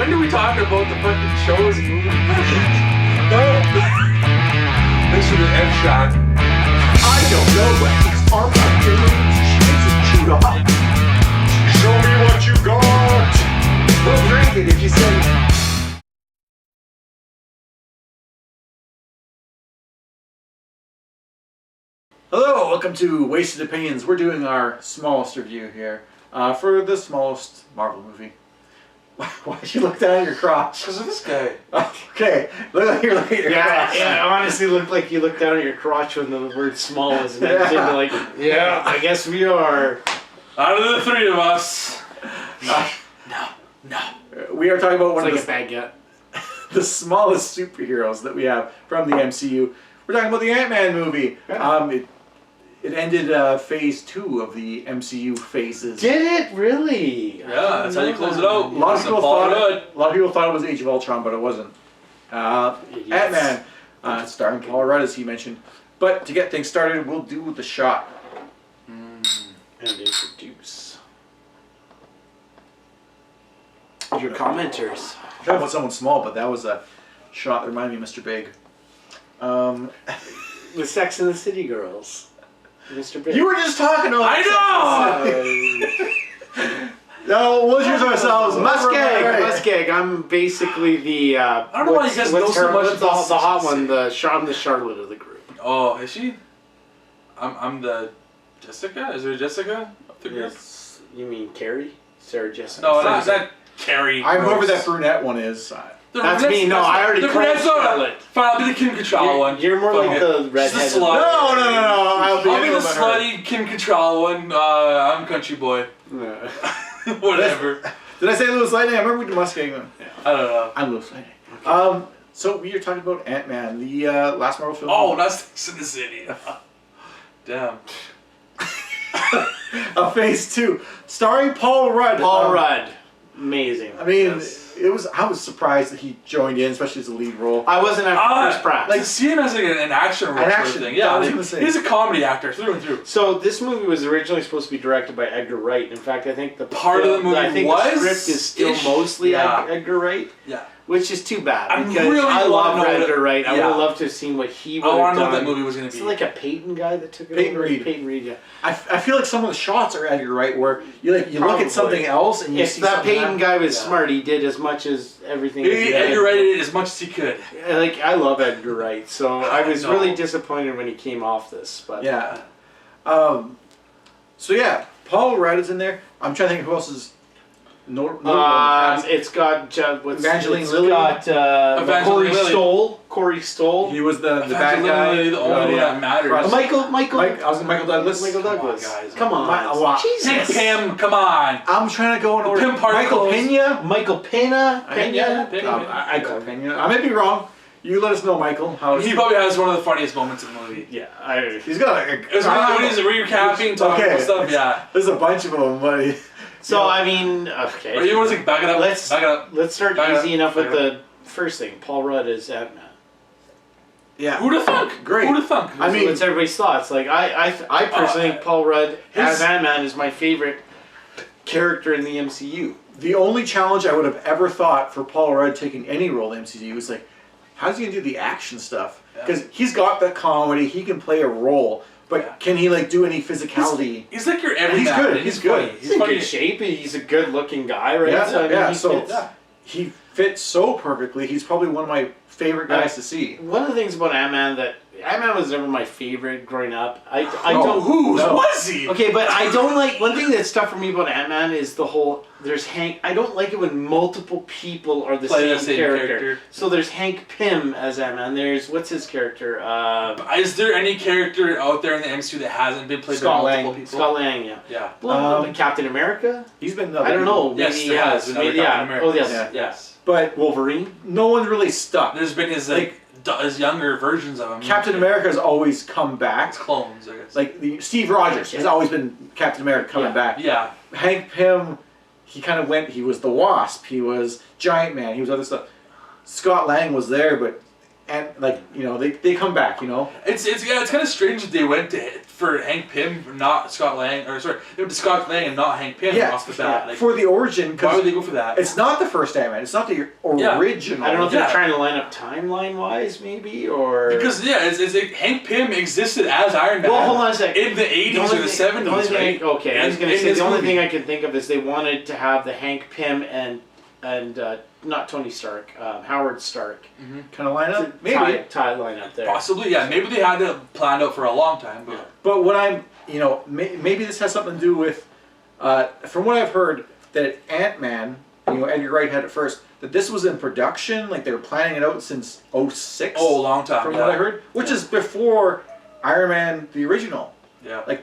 When do we talk about the fucking shows and movies? Thanks for the F shot. I don't know, but these arms are feeling chewed up. Show me what you got. We'll drink it if you say. Hello, welcome to Wasted Opinions. We're doing our smallest review here for the smallest Marvel movie. Why'd you look down at your crotch? Because of this guy. Okay, look like you're looking at your crotch. Yeah, it honestly looked like you looked down at your crotch when the word small was mentioned. Yeah. Like, yeah, I guess we are. Out of the three of us. No. We are talking about one It's of like a bad gut. the smallest superheroes that we have from the MCU. We're talking about the Ant-Man movie. Yeah. It ended phase 2 of the MCU phases. Did it really? Yeah, that's how you close it out. A lot of people Paul thought Rudd. a lot of people thought it was Age of Ultron, but it wasn't. Ant-Man, starring Paul Rudd, as he mentioned. But to get things started, we'll do the shot. And introduce your commenters. Talking about someone small, but that was a shot that reminded me of Mr. Big. The Sex and the City girls. Mr. Big. You were just talking about. I know. No, we'll introduce ourselves. MussKeg. I'm basically the. I don't know why you guys know so much what's about the hot Sex one. I'm the Charlotte of the group. Oh, is she? I'm the Jessica. Is there a Jessica? Yes. You mean Carrie? Sarah Jessica? No, not that Carrie. I'm whoever that brunette one is. That's me. No, I already the called brunette's Charlotte. Fine, I'll be the Kim Cattrall one. You're more Fuck like it. the redhead. She's a slut. No. I'll I'll be the her. slutty Kim Cattrall one. I'm CountryBoy. No. Whatever. Did I say LewisLightning? I remember we did MussKeg. I don't know. I'm LewisLightning. Okay. So we are talking about Ant-Man, the last Marvel film. Oh, that's Sex in the City. Damn. Phase 2, starring Paul Rudd. Paul Rudd. Amazing. I mean, Yes. I was surprised that he joined in, especially as a lead role. I wasn't at first practice. Like, see him as like an action role An sort action, of thing. yeah, I Yeah, was like, gonna say. he's a comedy actor through and through. So this movie was originally supposed to be directed by Edgar Wright. In fact, I think the Part of the movie I think was the script is still ish. mostly Yeah. Edgar Wright, Yeah. which is too bad I'm because really I wanna love know what Edgar Wright. I would yeah. have loved to have seen what he would I have want to know done. what that movie was going to Is be. it like a Peyton guy that took it Peyton over? Reed. Peyton Reed, yeah. I feel like some of the shots are Edgar Wright, where you look Probably. at something else and you If see that something Peyton happen. guy was Yeah. smart, he did as much as everything. as he Edgar did. Wright did as much as he could. Like, I love Edgar Wright, so I was know. really disappointed when he came off this. But Yeah. So yeah, Paul Rudd is in there. I'm trying to think who else is. It's got Evangeline it's Lilly. got Evangeline Corey Lilly. Stoll. Corey Stoll. He was the bad Evangeline guy. Lilly, the only one that matters. Michael. I was Michael Douglas. Michael Come on, Douglas. guys. Come on. Pick him, come on. I'm trying to go in order. Pim Particles. Michael Pena. Michael Pena. Yeah, I call Pena. I may be wrong. You let us know, Michael. How He probably has one of the funniest moments in the movie. Yeah, he's got a. It was when he's recapping, talking about stuff, yeah. There's a bunch of them, buddy. So I mean, okay. Or you want to back it up? Let's back it up. let's start Back it easy up. enough with Back it the first thing. Paul Rudd is Ant-Man. Yeah. Who'd have thunk? Great. Who'd have thunk? I mean- What's everybody's thoughts? Like I personally think Paul Rudd as Ant-Man is my favorite character in the MCU. The only challenge I would have ever thought for Paul Rudd taking any role in MCU was like, how's he gonna do the action stuff? Because he's got that comedy, he can play a role, but can he like do any physicality? He's like your everyman. He's good, and he's good. funny. He's in funny. good shape. He's a good-looking guy, right? Yeah, So, I mean, yeah. he So fits. he fits so perfectly. He's probably one of my favorite guys to see. One of the things about Ant-Man that Ant-Man was never my favorite growing up. I No. don't. Who No. was he? Okay, but I don't like. One thing that's tough for me about Ant-Man is the whole. There's Hank. I don't like it when multiple people are the Play same, the same character. So there's Hank Pym as Ant-Man. There's what's his character? Is there any character out there in the MCU that hasn't been played Scott by multiple Lang. people? Scott Lang. Yeah. Yeah. Well, Captain America. He's been. I don't know. Yes, Maybe there he has been other Maybe, Captain yeah. Americas. Oh yes. Yeah. Yes. But Wolverine. no one's really stuck. There's been his his younger versions of him. Captain America has always come back. It's clones, I guess. Like Steve Rogers has always been Captain America coming back. Yeah. Hank Pym, he kind of went. He was the Wasp. He was Giant Man. He was other stuff. Scott Lang was there, but and like they come back. It's kind of strange that they went for Hank Pym, not Scott Lang, or sorry, they went to Scott Lang and not Hank Pym off the bat. Like, for the origin. Why would they go for that? It's not the first Ant-Man. It's not the original. I don't know if they're trying to line up timeline-wise, maybe, or... Because, it's like Hank Pym existed as Iron Man. Well, hold on a second. In the 80s or the 70s, right? Okay, I was going to say, the only thing I can think of is they wanted to have the Hank Pym and not Tony Stark, Howard Stark. Mm-hmm. Kind of line up? Maybe. Tie line up there. Possibly, yeah. Maybe they had it planned out for a long time. But what I'm, maybe this has something to do with, from what I've heard, that Ant-Man, Edgar Wright had it first, that this was in production, like they were planning it out since 2006. Oh, a long time, from what I heard, which is before Iron Man, the original. Yeah.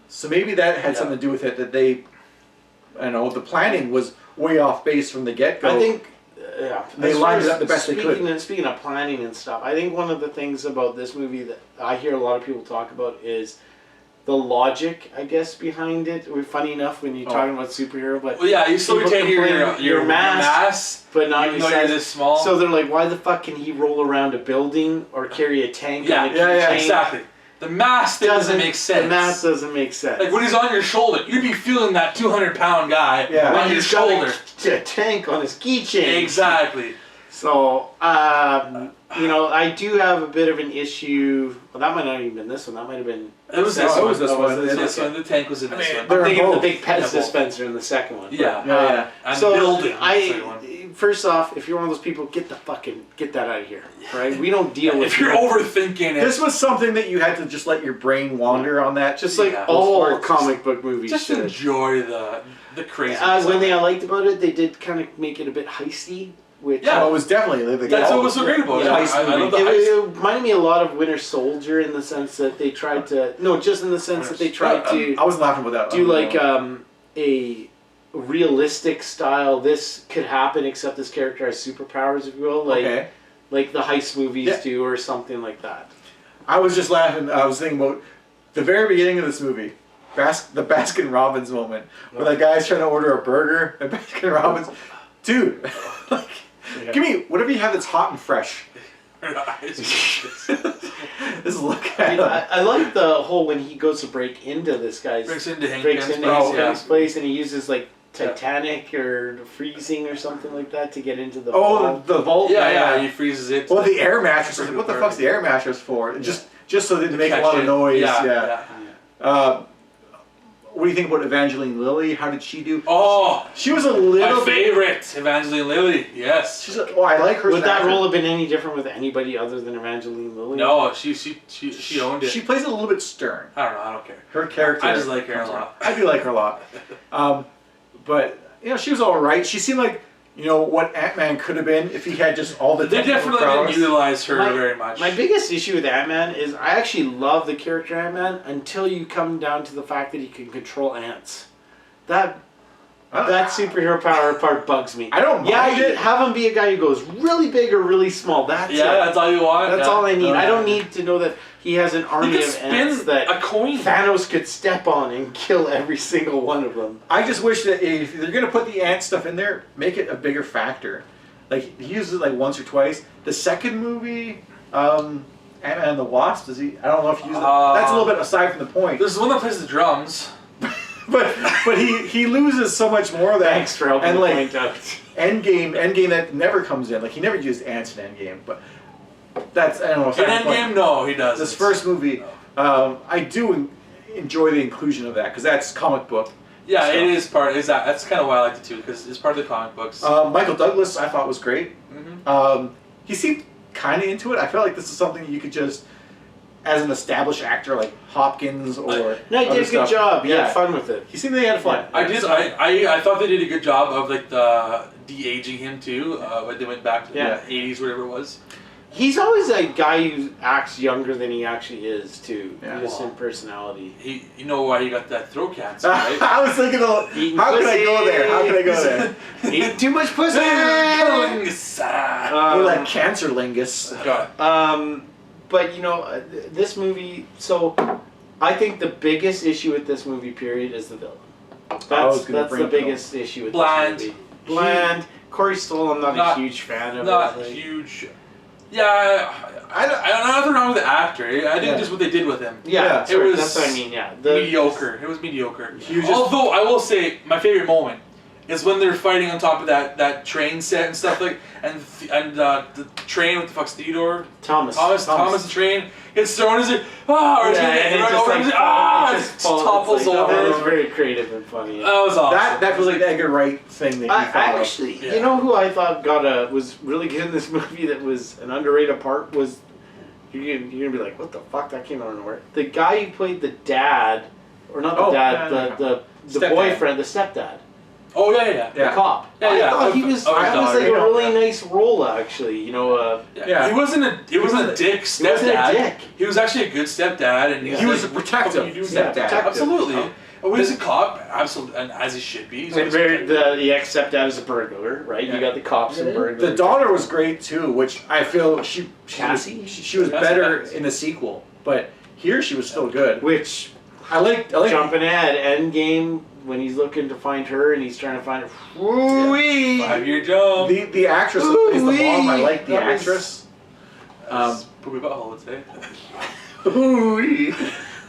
So maybe that had something to do with it, that they, the planning was way off base from the get-go. I think, they lined it up the best they could. Speaking of planning and stuff, I think one of the things about this movie that I hear a lot of people talk about is the logic, I guess, behind it. Funny enough, when you're talking about superhero, but you still retain your mass, but not even though you're this small. So they're like, why the fuck can he roll around a building or carry a tank? Yeah, exactly. The mass doesn't make sense. The mass doesn't make sense. Like when he's on your shoulder, you'd be feeling that 200-pound guy on your shoulder. A tank on his keychain. Exactly. So, I do have a bit of an issue. Well, that might not even been this one. That might have been. It was this one. This one. The tank was in this one. I'm thinking of the big pet dispenser in the second one. Yeah. And so building. First off, if you're one of those people, get that out of here. Right? We don't deal with. If you're overthinking it. This was something that you had to just let your brain wander on that. Just like all comic book movies. Just enjoy the crazy. One thing I liked about it, they did kind of make it a bit heisty. Which, it was definitely that's what was so great about it. I love the heist. It reminded me a lot of Winter Soldier in the sense that they tried to I wasn't laughing about that. Do like a realistic style. This could happen, except this character has superpowers, if you will, like the heist movies do, or something like that. I was just laughing. I was thinking about the very beginning of this movie. The Baskin Robbins moment, where that guy's trying to order a burger at Baskin Robbins. Dude, give me whatever you have that's hot and fresh. Just look at him. I like the whole when he goes to break into this guy's breaks into Hank Pym's place, and he uses like Titanic or freezing or something like that to get into the vault. The vault. Yeah, he freezes it. Well, the air mattress. What the fuck's the air mattress for? Just so they didn't make a lot of noise. What do you think about Evangeline Lilly? How did she do? Oh, she was a little my favorite, Evangeline Lilly. Yes. I like her. Would that role have been any different with anybody other than Evangeline Lilly? No, she owned it. She plays it a little bit stern. I don't know. I don't care. Her character. I just like her a lot. I do like her a lot. But she was all right. She seemed like what Ant-Man could have been if he had just all the. They definitely didn't utilize her very much. My biggest issue with Ant-Man is I actually love the character Ant-Man until you come down to the fact that he can control ants. That superhero power part bugs me. I don't mind it. Have him be a guy who goes really big or really small. That's it. That's all you want. That's all I need. I don't need to know that he has an army of ants that a coin. Thanos could step on and kill every single one of them. I just wish that if they're gonna put the ant stuff in there, make it a bigger factor. Like he uses it like once or twice. The second movie, Ant-Man and the Wasp, does he? I don't know if he uses it. That's a little bit aside from the point. There's the one that plays the drums. But he loses so much more of that. Thanks for helping me point out. Endgame that never comes in. Like he never used ants in Endgame, but that's I don't know. In Endgame, no, he doesn't. This first movie, I do enjoy the inclusion of that because that's comic book. Yeah, stuff. It is part. That's kind of why I liked it too because it's part of the comic books. Michael Douglas, I thought was great. Mm-hmm. He seemed kind of into it. I felt like this is something you could just, as an established actor like Hopkins or no, he did a good job. He had fun with it. He seemed like he had fun. Yeah. I thought they did a good job of like the de-aging him too. When they went back to the 80s, whatever it was. He's always a guy who acts younger than he actually is too. Yeah. Just in personality. You know why he got that throat cancer, right? I was thinking, how can I go there? How can I go there? Eating too much pussy. You're like cancer lingus. But this movie. So, I think the biggest issue with this movie, period, is the villain. That's the biggest issue with this movie. Bland. Corey Stoll, I'm not a huge fan of. Not huge. Yeah, I don't know nothing wrong with the actor. I think just what they did with him. Yeah, it was. That's what I mean. Yeah, Mediocre. It was mediocre. just- Although I will say, my favorite moment is when they're fighting on top of that train set and stuff and the train. What the fuck's Theodore? Thomas the train gets thrown. Is it? Or and it just over, like it just topples over. That was very creative and funny. That was awesome. That was like the Edgar Wright thing that you I thought of. actually, you know who I thought was really good in this movie that was an underrated part was, you're gonna be like, what the fuck, that came out of nowhere. The guy who played the dad, or not the dad, the Stepdad. boyfriend, the stepdad. Oh yeah. The cop. Yeah, I thought he was. I That was like a really nice role, actually. You know. He wasn't a dick stepdad. He wasn't a dick. He was actually a good stepdad, and He was a protective stepdad. Absolutely. Oh. He's a cop, absolutely, and as he should be. And the ex-stepdad is a burglar, right? Yeah. You got the cops and burglars. The daughter was great too, which I feel she Cassie? was better in the sequel, but here she was still good. Which I like jumping ahead, Endgame, when he's looking to find her and he's trying to find her. Woo-wee! 5-year jump. the actress that plays the mom. I like the That was- actress. Poopy butthole would say. Ooh-wee.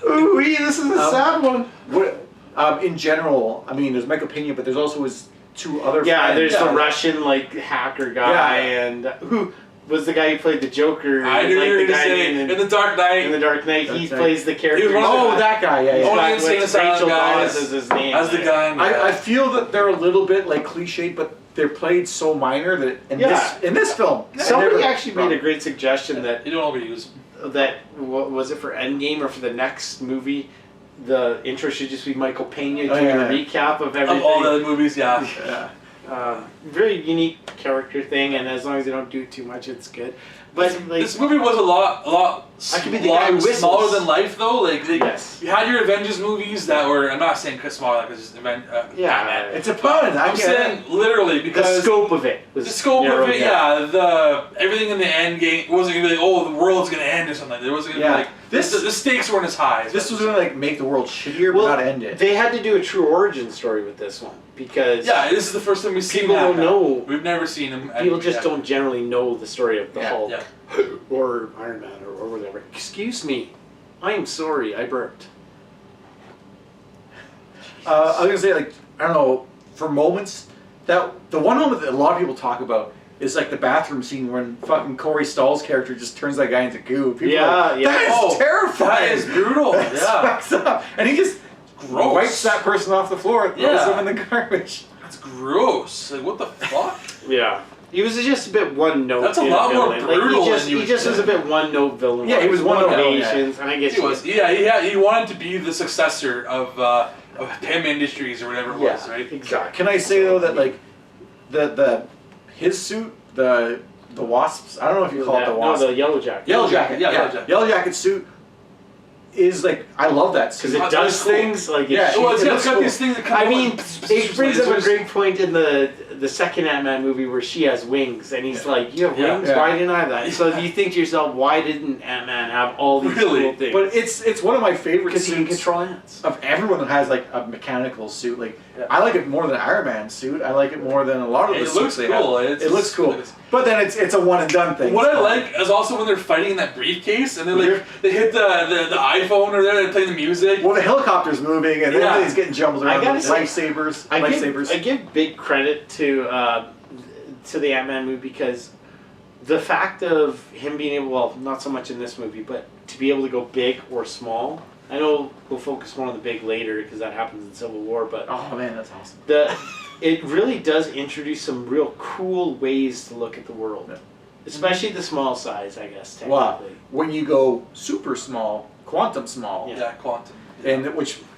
Ooh-wee, this is a sad one. What, in general, I mean, there's Michael Pena, but there's also his two other friends. There's the Russian hacker guy, and who was the guy who played the Joker? I knew you were going to say in the Dark Knight. In the Dark Knight, he Dark Knight. plays the character. He was one of the- that guy, yeah. Only yeah. Insane Asylum Rachel guys Dawes is his name. as the guy. I feel that they're a little bit cliche, but they're played so minor that in this film, Somebody actually made a great suggestion that You don't overuse. what was it for Endgame or for the next movie? The intro should just be Michael Pena doing yeah. a recap of everything. Of all the other movies, yeah. Very unique character thing, and as long as they don't do it too much, it's good. But This movie was a lot I could be the guy who whistles. smaller than life, though. Yes. You had your Avengers movies that were. I'm not saying smaller because it's Batman. It's a pun. I'm saying literally the because scope of it was the scope of narrowed it, down. everything in the end game wasn't gonna be like, the world's gonna end or something. There wasn't gonna be like the stakes weren't as high. This was gonna make the world shittier, Well, but not end it. They had to do a true origin story with this one because this is the first time we've seen people don't Batman. know. We've never seen him. People just don't generally know the story of the Hulk Yeah. or Iron Man or whatever. Excuse me, I am sorry, I burped. I was gonna say, I don't know, for moments, that the one moment that a lot of people talk about is the bathroom scene when fucking Corey Stoll's character just turns that guy into goo. People are like, that is terrifying. That is brutal. That's fucked up. And he just Gross. wipes that person off the floor and throws them in the garbage. That's gross. Like, what the fuck? Yeah. He was just a bit one note. That's a lot more villain. brutal he than just, you he would just was a think. bit one note villain. Yeah, he was one note villain, Asians, and I guess He was. He wanted to be the successor of Pym Industries or whatever it was, right? Exactly. Can I say though that his suit, the wasps, I don't know if you call it the wasp. No, the yellow jacket. Yellow jacket, Yeah, yeah. Yellow Jacket. Yellow jacket suit is I love that suit. Because it That does was cool. things like it Yeah, shoots It's got cool. these things that come I out mean, and it brings up a lasers. great point in the second Ant-Man movie where she has wings, and he's like, "You have Yeah. wings? Yeah. Why didn't I have that?" So you think to yourself, "Why didn't Ant-Man have all these Really? cool things?" But it's one of my favorite because he can suits control ants. of everyone that has a mechanical suit. I like it more than Iron Man's suit. I like it more than a lot of the It suits looks they cool. have. It looks cool. But then it's a one and done thing. What I like is also when they're fighting in that briefcase and they hit the iPhone or they're playing the music. Well, the helicopter's moving and Yeah. everything's getting jumbled around. I gotta With say, lightsabers. I give big credit to the Ant-Man movie because the fact of him being able, well, not so much in this movie, but to be able to go big or small. I know we'll focus more on the big later because that happens in Civil War, but Oh man, that's awesome. it really does introduce some real cool ways to look at the world, especially the small size, I guess. Technically, Wow. When you go super small, quantum small, Yeah, quantum. and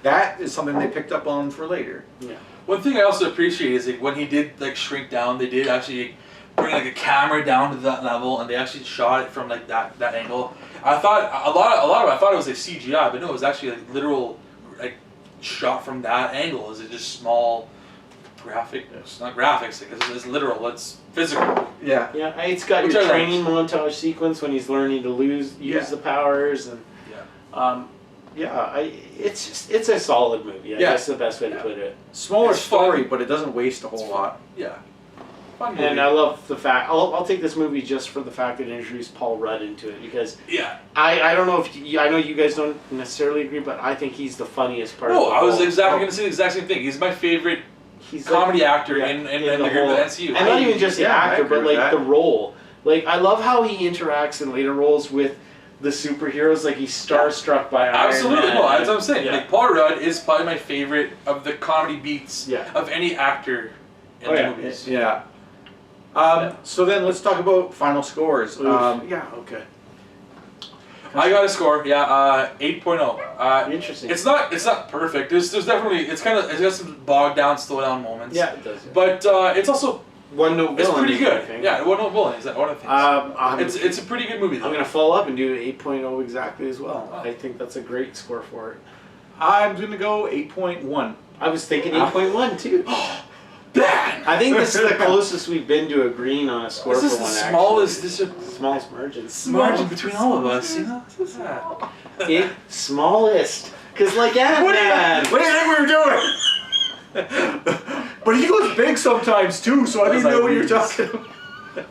that is something they picked up on for later. Yeah. One thing I also appreciate is when he did shrink down, they did actually bring a camera down to that level, and they actually shot it from that angle. I thought a lot of it, I thought it was CGI, but no, it was actually literal shot from that angle. Is it just small graphic? It's not graphics because it's literal. It's physical. Yeah. Yeah, it's got Which your I liked. training montage sequence when he's learning to use the powers and it's a solid movie. I guess the best way to put it. Smaller It's fun. story, but it doesn't waste a whole lot. Yeah. Fun movie. And I love the fact I'll take this movie just for the fact that it introduced Paul Rudd into it because Yeah. I don't know if I know you guys don't necessarily agree, but I think he's the funniest part. No, of the I was whole- exactly going to say the exact same thing. He's my favorite He's comedy actor yeah, in the the whole MCU. and not even just the Yeah, I actor, agree but with like that. the role. Like I love how he interacts in later roles with the superheroes. Like he's starstruck by Iron Absolutely, Man. no, that's what I'm saying. Yeah. Like Paul Rudd is probably my favorite of the comedy beats Yeah. of any actor in Oh, the yeah. movies. Yeah. Yeah. So then let's talk about final scores. Oof. Yeah, okay. I got a score, 8.0. Interesting. It's not perfect. There's definitely it's got some bogged down, slow down moments. yeah, it does. Yeah. But it's also One note it's villain. pretty I good. think. Yeah, One Note Villain is that one of the things. It's a pretty good movie though. I'm gonna follow up and do 8.0 exactly as well. Oh. I think that's a great score for it. I'm going to go 8.1. I was thinking 8.1 too. Bad. I think this is the closest we've been to agreeing on a score This for is the one. smallest. This is smallest margin. margin between all of us. You know, this is that. Smallest. Cause like Ant-Man. What do you think we were doing? But he goes big sometimes too, so I Those didn't know what you're IDs. talking about.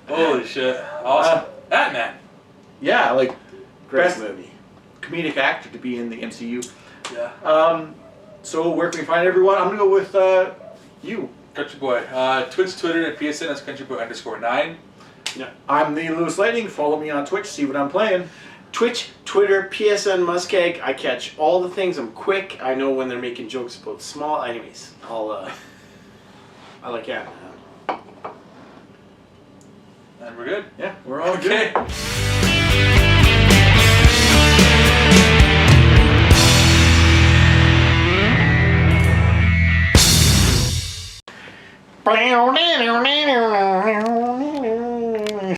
Holy shit! Awesome. Ant-Man. Yeah, like Great best movie. comedic actor to be in the MCU. Yeah. So where can we find everyone? I'm gonna go with you. CountryBoy. Twitch, Twitter, and PSN is CountryBoy_9. I'm the Lewis Lightning. Follow me on Twitch. See what I'm playing. Twitch, Twitter, PSN, MussKeg. I catch all the things. I'm quick. I know when they're making jokes about small. Anyways, I like Ant-Man. And we're good. Yeah, we're all good. Okay. Wow.